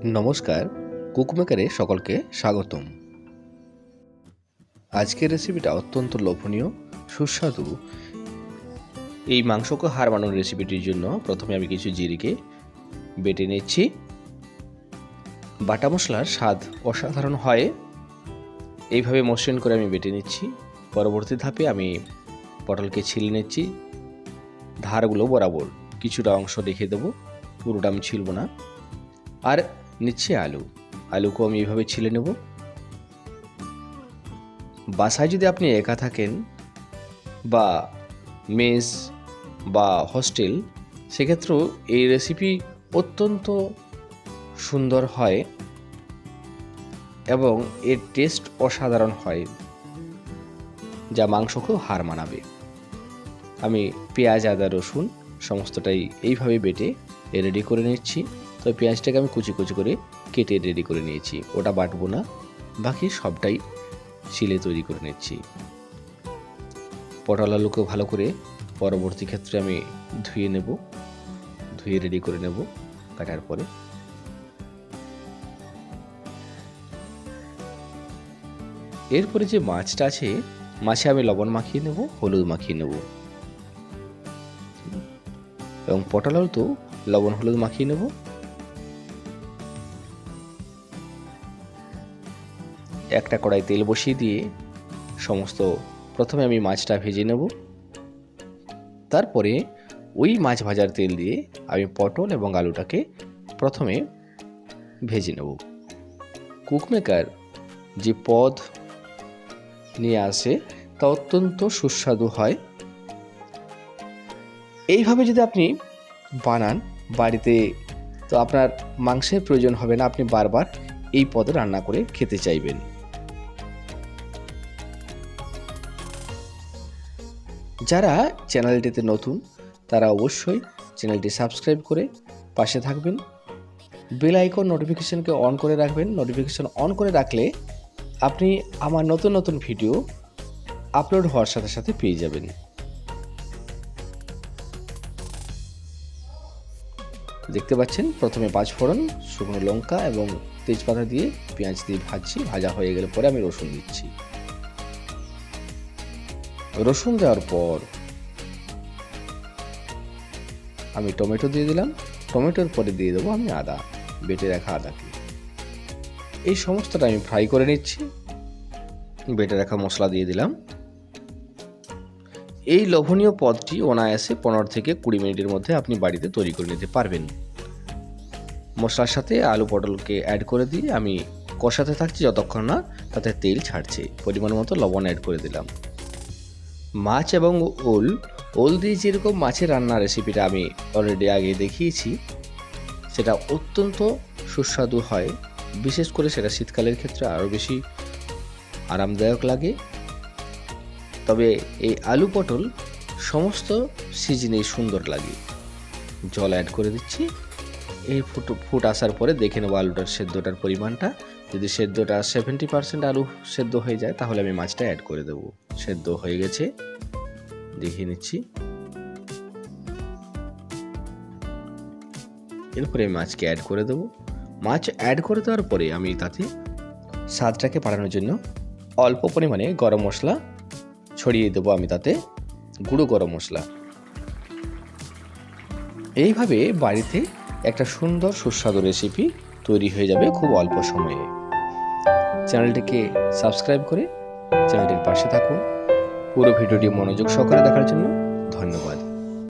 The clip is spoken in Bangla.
নমস্কার, কুকমেকারে সকলকে স্বাগতম। আজকের রেসিপিটা অত্যন্ত লোভনীয়, সুস্বাদু। এই মাংসকে হার বানানোর রেসিপিটির জন্য প্রথমে আমি কিছু জিরেকে বেটে নিচ্ছি। বাটা মশলার স্বাদ অসাধারণ হয়, এইভাবে মসৃণ করে আমি বেটে নিচ্ছি। পরবর্তী ধাপে আমি পটলকে ছিলে নিচ্ছি, ধারগুলো বরাবর কিছুটা অংশ রেখে দেবো, পুরোটা আমি ছিলব না। আর নিচ্ছি আলুকেও আমি এইভাবে ছিলে নেব। বাসায় যদি আপনি একা থাকেন বা মেস বা হস্টেল, সেক্ষেত্রেও এই রেসিপি অত্যন্ত সুন্দর হয় এবং এর টেস্ট অসাধারণ হয়, যা মাংসকেও হার মানাবে। আমি পেঁয়াজ, আদা, রসুন সমস্তটাই এইভাবে বেটে রেডি করে নিচ্ছি। তো পেঁয়াজটাকে আমি কুচি কুচি করে কেটে রেডি করে নিয়েছি, ওটা বাটবো না, বাকি সবটাই শিলে তৈরি করে নিচ্ছি। পটল আলুকেও ভালো করে পরবর্তী ক্ষেত্রে আমি ধুয়ে রেডি করে নেব কাটার পরে। এরপরে যে মাছটা আছে, মাছে আমি লবণ মাখিয়ে নেব, হলুদ মাখিয়ে নেব এবং পটল আলুতেও লবণ হলুদ মাখিয়ে নেব। একটা কড়াই তেল বসিয়ে দিয়ে প্রথমে আমি মাছটা ভেজে নেব। তারপরে ওই মাছ ভাজার তেল দিয়ে আমি পটল এবং আলুটাকে প্রথমে ভেজে নেব। কুকমেকার যে পদ নিয়ে আসে তা অত্যন্ত সুস্বাদু হয়। এইভাবে যদি আপনি বানান বাড়িতে, তো আপনার মাংসের প্রয়োজন হবে না, আপনি বারবার এই পদে রান্না করে খেতে চাইবেন। যারা চ্যানেলটিতে নতুন, তারা অবশ্যই চ্যানেলটি সাবস্ক্রাইব করে পাশে থাকবেন। বেল আইকন নোটিফিকেশনকে অন করে রাখবেন। নোটিফিকেশন অন করে রাখলে আপনি আমার নতুন নতুন ভিডিও আপলোড হওয়ার সাথে সাথে পেয়ে যাবেন। দেখতে পাচ্ছেন, প্রথমে 5 ফোড়ন, শুকনো লঙ্কা এবং তেজপাতা দিয়ে পেঁয়াজ দিয়ে ভাজছি। ভাজা হয়ে গেলে পরে আমি রসুন দিচ্ছি। রসুন দেওয়ার পর আমি টমেটো দিয়ে দিলাম। টমেটোর পরে দিয়ে দেবো আমি আদা, বেটে রাখা আদাকে। এই সমস্তটা আমি ফ্রাই করে নিচ্ছি। বেটে রাখা মশলা দিয়ে দিলাম। এই লোভনীয় পদটি অনায়াসে 15 থেকে 20 মিনিটের মধ্যে আপনি বাড়িতে তৈরি করে নিতে পারবেন। মশলার সাথে আলু পটলকে অ্যাড করে দিয়ে আমি কষাতে থাকছি যতক্ষণ না তাতে তেল ছাড়ছে। পরিমাণ মতো লবণ অ্যাড করে দিলাম। মাছ এবং ওল দিয়ে যেরকম মাছের রান্না রেসিপিটা আমি অলরেডি আগে দেখিয়েছি, সেটা অত্যন্ত সুস্বাদু হয়। বিশেষ করে সেটা শীতকালের ক্ষেত্রে আরও বেশি আরামদায়ক লাগে। তবে এই আলু পটল সমস্ত সিজনেই সুন্দর লাগে। জল অ্যাড করে দিচ্ছি। এই ফুট আসার পরে দেখে নেবো আলুটার সেদ্ধটার পরিমাণটা। যদি সেদ্ধটা 70% আলু সেদ্ধ হয়ে যায়, তাহলে আমি মাছটা অ্যাড করে দেবো। সেদ্ধ হয়ে গেছে, দেখিয়ে নিচ্ছি। এরপরে মাছকে অ্যাড করে দেবো। মাছ অ্যাড করে দেওয়ার পরে আমি তাতে স্বাদটাকে বাড়ানোর জন্য অল্প পরিমাণে গরম মশলা ছড়িয়ে দেবো। আমি তাতে গুঁড়ো গরম মশলা। এইভাবে বাড়িতে একটা সুন্দর সুস্বাদু রেসিপি তৈরি হয়ে যাবে খুব অল্প সময়ে। চ্যানেলটিকে সাবস্ক্রাইব করে চ্যানেলটির পাশে থাকুন। পুরো ভিডিওটি মনোযোগ সহকারে দেখার জন্য ধন্যবাদ।